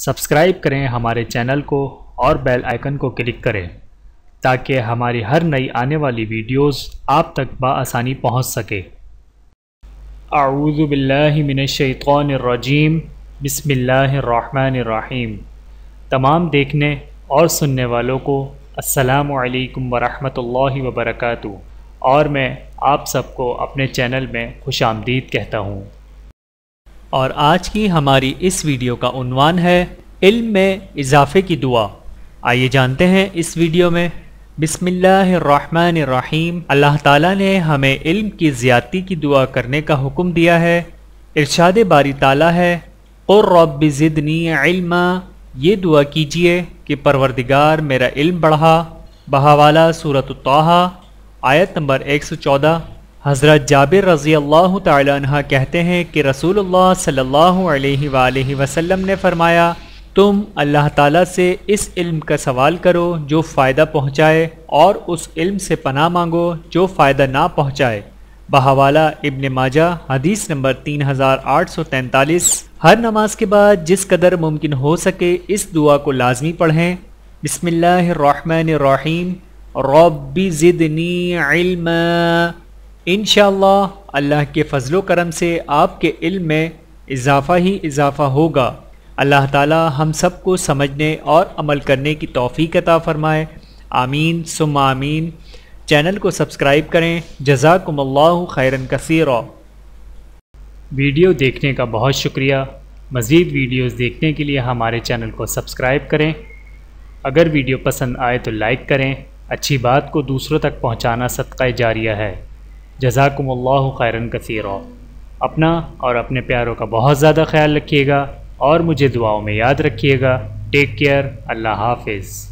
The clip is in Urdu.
سبسکرائب کریں ہمارے چینل کو اور بیل آئیکن کو کلک کریں تاکہ ہماری ہر نئی آنے والی ویڈیوز آپ تک بآسانی پہنچ سکے۔ اعوذ باللہ من الشیطان الرجیم، بسم اللہ الرحمن الرحیم۔ تمام دیکھنے اور سننے والوں کو السلام علیکم ورحمۃ اللہ وبرکاتہ، اور میں آپ سب کو اپنے چینل میں خوش آمدید کہتا ہوں۔ اور آج کی ہماری اس ویڈیو کا عنوان ہے علم میں اضافے کی دعا۔ آئیے جانتے ہیں اس ویڈیو میں۔ بسم اللہ الرحمن الرحیم۔ اللہ تعالیٰ نے ہمیں علم کی زیادتی کی دعا کرنے کا حکم دیا ہے۔ ارشاد باری تعالیٰ ہے قل رب زدنی علما، یہ دعا کیجئے کہ پروردگار میرا علم بڑھا۔ بحوالہ سورۃ طٰہٰ آیت نمبر 114۔ حضرت جابر رضی اللہ تعالی عنہ کہتے ہیں کہ رسول اللہ صلی اللہ علیہ وآلہ وسلم نے فرمایا، تم اللہ تعالیٰ سے اس علم کا سوال کرو جو فائدہ پہنچائے، اور اس علم سے پناہ مانگو جو فائدہ نہ پہنچائے۔ بحوالہ ابن ماجہ حدیث نمبر 3843۔ ہر نماز کے بعد جس قدر ممکن ہو سکے اس دعا کو لازمی پڑھیں۔ بسم اللہ الرحمن الرحیم، رب زدنی علما۔ انشاءاللہ اللہ کے فضل و کرم سے آپ کے علم میں اضافہ ہی اضافہ ہوگا۔ اللہ تعالی ہم سب کو سمجھنے اور عمل کرنے کی توفیق عطا فرمائے، آمین ثم آمین۔ چینل کو سبسکرائب کریں۔ جزاکم اللہ خیرا کثیرا۔ ویڈیو دیکھنے کا بہت شکریہ۔ مزید ویڈیوز دیکھنے کے لیے ہمارے چینل کو سبسکرائب کریں۔ اگر ویڈیو پسند آئے تو لائک کریں۔ اچھی بات کو دوسروں تک پہنچانا صدقہ جاریہ ہے۔ جزاکم اللہ خیرا کثیرا۔ اپنا اور اپنے پیاروں کا بہت زیادہ خیال رکھیے گا، اور مجھے دعاؤں میں یاد رکھیے گا۔ Take care. اللہ حافظ۔